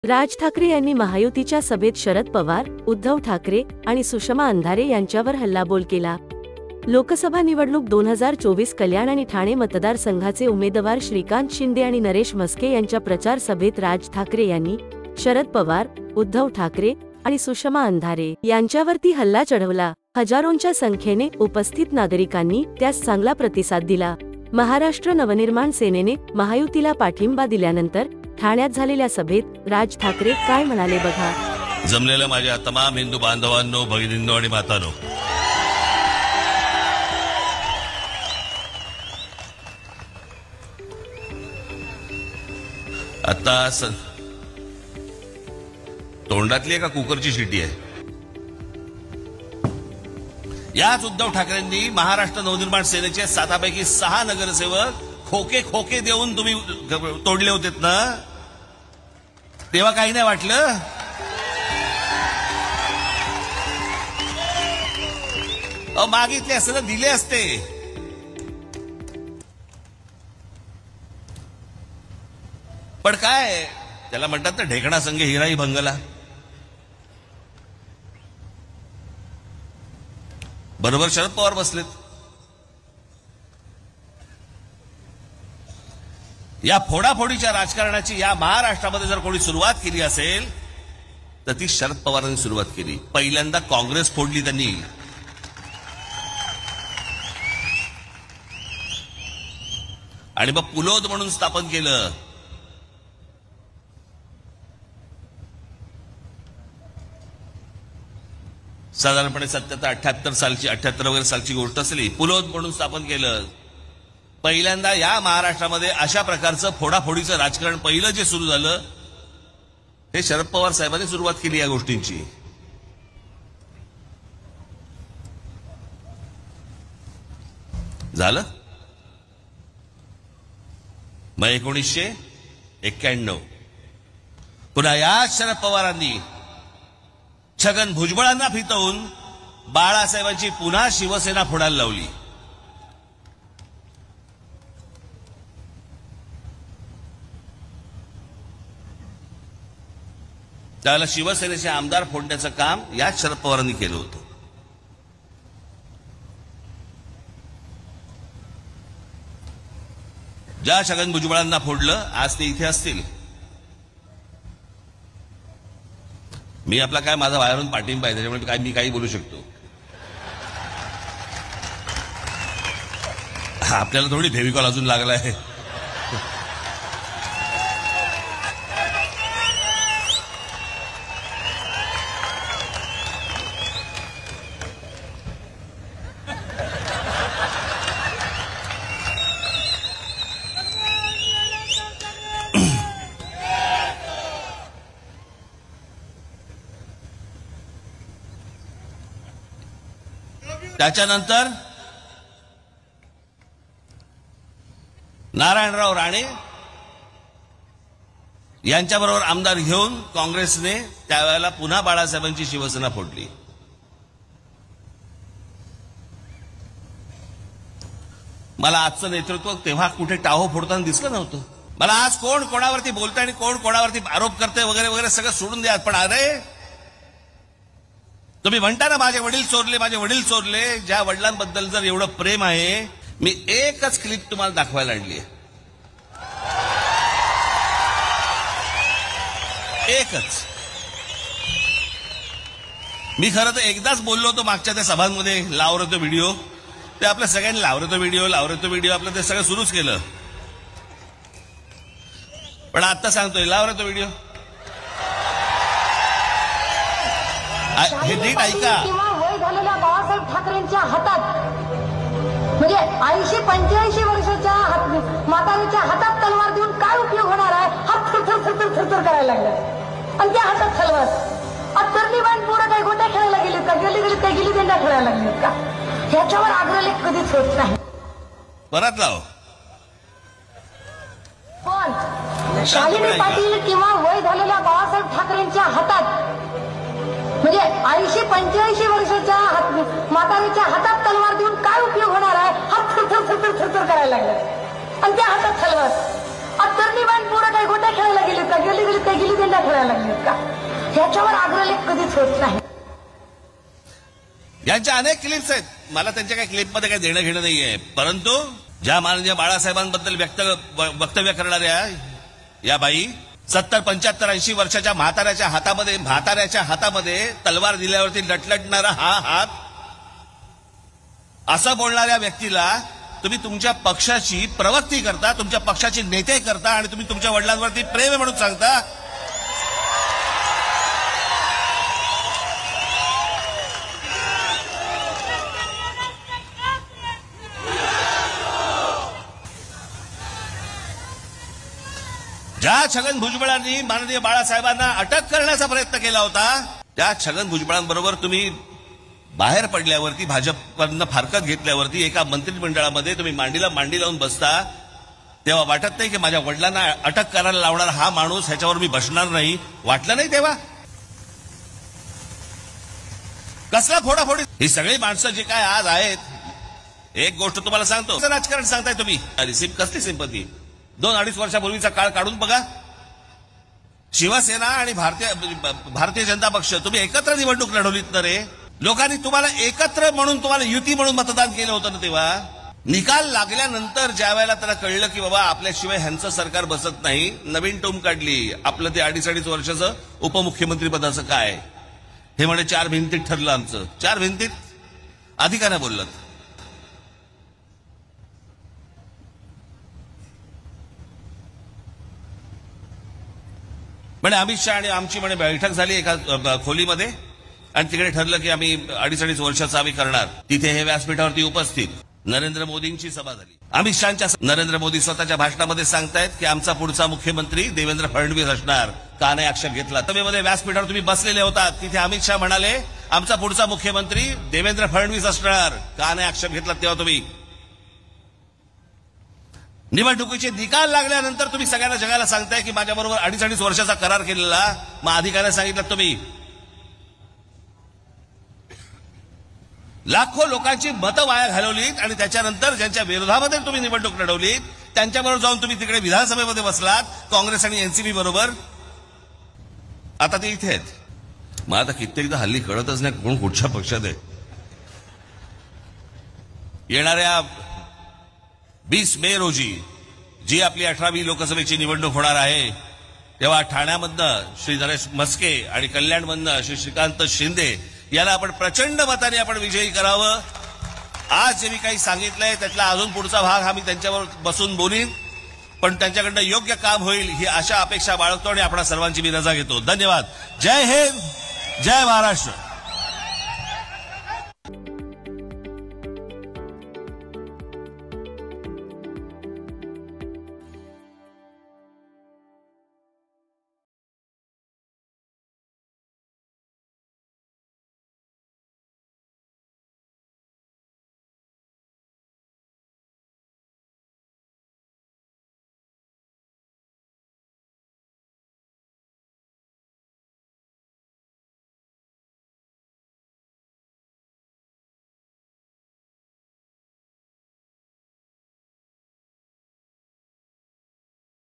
राज ठाकरे यांनी महायुतीच्या सभेत शरद पवार, उद्धव ठाकरे आणि सुषमा अंधारे यांच्यावर हल्लाबोल केला। लोकसभा निवडणूक 2024 कल्याण आणि ठाणे मतदारसंघाचे उमेदवार श्रीकांत शिंदे आणि नरेश म्हस्के यांच्या प्रचार सभेत राज ठाकरे यांनी शरद पवार, उद्धव ठाकरे आणि सुषमा अंधारे यांच्यावरती हल्ला चढवला। हजारोंच्या संख्येने उपस्थित नागरिकांनी त्यास चांगला प्रतिसाद दिला। महाराष्ट्र नवनिर्माण सेनेने महायुतीला पाठिंबा दिल्यानंतर ठाण्यात झालेल्या सभेत राज ठाकरे काय म्हणाले बघा। जमलेल्या माझ्या तमाम हिंदू बांधवांनो, भगिनींनो आणि मातांनो, आता तोंडातली का कुकरची शिटी आहे? याच उद्धव ठाकरेंनी महाराष्ट्र नवनिर्माण सेनेचे 7 पैकी 6 नगरसेवक खोके देऊन तुम्ही तोडले होते ना, तेव्हा काही नाही वाटलं? मागितले असते तर दिले असते। पण काय त्याला म्हणतात ना, ढेकणा संघ हिराई भंगला। बरोबर शरद पवार बसलेत। या फोडाफोडीच्या राजकारणाची या महाराष्ट्रामध्ये जर कोणी सुरुवात केली असेल तर ती शरद पवारांनी सुरुवात केली। पहिल्यांदा काँग्रेस फोडली त्यांनी, आणि मग पुलोद म्हणून स्थापन केलं। साधारणपणे 77-78 सालची 78 वगैरे सालची गोष्ट असली, पुलोद म्हणून स्थापन केलं। पहिल्यांदा या महाराष्ट्रामध्ये अशा प्रकारचं फोडाफोडीचं राजकारण पहिलं जे सुरू झालं हे शरद पवार साहेबांनी सुरुवात केली या गोष्टींची। झालं मग 1991 पुन्हा या शरद पवारांनी छगन भुजबळांना फितवून बाळासाहेबांची पुन्हा शिवसेना फोडायला लावली। त्याला शिवसेनेचे आमदार फोडण्याचं काम याच शरद पवारांनी केलं होतं। ज्या छगन भुजबळांना फोडलं आज ते इथे असतील। मी आपला काय माझा बाहेरून पाठिंबा आहे, त्याच्यामुळे मी काही बोलू शकतो। आपल्याला थोडी फेविकॉल अजून लागला आहे। त्याच्यानंतर नारायणराव राणे यांच्याबरोबर आमदार घेऊन काँग्रेसने त्यावेळेला पुन्हा बाळासाहेबांची शिवसेना फोडली। मला आजचं नेतृत्व तेव्हा कुठे टाहो फोडताना दिसलं नव्हतं। मला आज कोण कोणावरती बोलतंय आणि कोण कोणावरती आरोप करते वगैरे वगैरे सगळं सोडून द्या। पण अरे तुम्ही म्हणता ना माझे वडील चोरले, ज्या वडिलांबद्दल जर एवढं प्रेम आहे, मी एकच क्लिप तुम्हाला दाखवायला आणली आहे, एकच। मी खरं तर एकदाच बोललो होतो मागच्या त्या सभांमध्ये, लावतो व्हिडिओ, ते आपल्या सगळ्यांनी लावतो व्हिडिओ आपलं ते सगळं सुरूच केलं। पण आता सांगतोय लावतो व्हिडिओ, हे नीट ऐका। वय झालेल्या बाळासाहेब ठाकरेंच्या हातात म्हणजे 80-85 वर्षाच्या म्हातारीच्या हातात तलवार देऊन काय उपयोग होणार आहे? हात थरथर करायला लागला आणि त्या हातात तलवार। तरणी बाण पोरं काही गोट्या खेळायला गेलीत का? गेली काही गिली दंडा खेळायला लागलीत का? ह्याच्यावर अग्रलेख कधीच होत नाही। परत लाव। पण शालिनी पाटील किंवा वय झालेल्या बाळासाहेब ठाकरेंच्या हातात म्हणजे 80-85 वर्षाच्या म्हातारीच्या हातात तलवार देऊन काय उपयोग होणार आहे? हात थरथर करायला लागला आणि त्या हातात तलवार। अत्तरणी बाण पुढे काही गोट्या खेळायला गेलेत का, गेली काय गिल्ली दंडा खेळायला लागलेत का, ह्याच्यावर आग्रह कधीच होत नाही. यांच्या अनेक क्लिप्स आहेत, मला त्यांच्या काही क्लिपमध्ये काही देणं घेणं नाहीये, परंतु ज्या माननीय बाळासाहेबांबद्दल वक्तव्य करणाऱ्या या बाई 70, 75, 80 वर्षाच्या म्हाताऱ्याच्या हातामध्ये तलवार दिल्यावरती लटलटणारा हा हात, असं बोलणाऱ्या व्यक्तीला तुम्ही तुमच्या पक्षाची प्रवक्ती करता, तुमच्या पक्षाचे नेते करता आणि तुम्ही तुमच्या वडिलांवरती प्रेम आहे म्हणून सांगता. ज्या छगन भुजबळांनी माननीय बाळासाहेबांना अटक करण्याचा प्रयत्न केला होता, त्या छगन भुजबळांबरोबर तुम्ही बाहेर पडल्यावरती, भाजपनं फारकत घेतल्यावरती एका मंत्रिमंडळामध्ये तुम्ही मांडीला मांडी लावून बसता, तेव्हा वाटत नाही की माझ्या वडिलांना अटक करायला लावणारा हा माणूस, ह्याच्यावर मी बसणार नाही, वाटलं नाही तेव्हा? कसला फोडाफोडी? ही सगळी माणसं जी काय आज आहेत, एक गोष्ट तुम्हाला सांगतो, राजकारण सांगताय तुम्ही, कसली सिंपती? 2-2.5 वर्षापूर्वीचा काळ काढून बघा. शिवसेना आणि भारतीय जनता पक्ष तुम्ही एकत्र निवडणूक लढवलीत ना रे. लोकांनी तुम्हाला एकत्र म्हणून, तुम्हाला युती म्हणून मतदान केलं होतं ना. तेव्हा निकाल लागल्यानंतर ज्या वेळेला त्याला कळलं की बाबा आपल्याशिवाय ह्यांचं सरकार बसत नाही, नवीन टोम काढली. आपलं ते 2.5 वर्षाचं उपमुख्यमंत्री पदाचं काय, हे म्हणे 4 भिंतीत ठरलं आमचं. 4 भिंतीत आधी का नाही बोललं? म्हणे अमित शहा आणि आमची म्हणे बैठक झाली एका खोलीमध्ये आणि तिकडे ठरलं की आम्ही 2.5 वर्षाचं आम्ही करणार. तिथे हे व्यासपीठावरती उपस्थित नरेंद्र मोदींची सभा झाली. अमित शहांच्या नरेंद्र मोदी स्वतःच्या भाषणामध्ये सांगतायत की आमचा पुढचा मुख्यमंत्री देवेंद्र फडणवीस असणार. का नाही आक्षेप घेतला? सभेमध्ये व्यासपीठावर तुम्ही बसलेले होतात, तिथे अमित शहा म्हणाले आमचा पुढचा मुख्यमंत्री देवेंद्र फडणवीस असणार. का नाही आक्षेप घेतला तेव्हा तुम्ही? निवडणुकीचे निकाल लागल्यानंतर तुम्ही सगळ्यांना जगाला सांगताय की माझ्याबरोबर 2.5 वर्षाचा करार केलेला, मग अधिकाऱ्याने सांगितलं तुम्ही. लाखो लोकांची मतं वाया घालवलीत आणि त्याच्यानंतर ज्यांच्या विरोधामध्ये तुम्ही निवडणूक लढवलीत त्यांच्याबरोबर जाऊन तुम्ही तिकडे विधानसभेमध्ये बसलात काँग्रेस आणि एनसीपी बरोबर. आता ते इथे आहेत. मग आता कित्येकदा हल्ली कळतच नाही कोण कुठच्या पक्षात आहे. येणाऱ्या 20 मे रोजी जी आपली 18वी लोकसभेची निवडणूक होणार आहे, तेव्हा ठाण्यामधनं श्री नरेश म्हस्के आणि कल्याणमधनं श्री श्रीकांत शिंदे याला आपण प्रचंड मताने आपण विजयी करावं. आज जे मी काही सांगितलंय त्यातला अजून पुढचा भाग हा मी त्यांच्याबरोबर बसून बोलीन, पण त्यांच्याकडनं योग्य काम होईल ही आशा अपेक्षा बाळगतो आणि आपणा सर्वांची मी रजा घेतो. धन्यवाद. जय हिंद, जय महाराष्ट्र.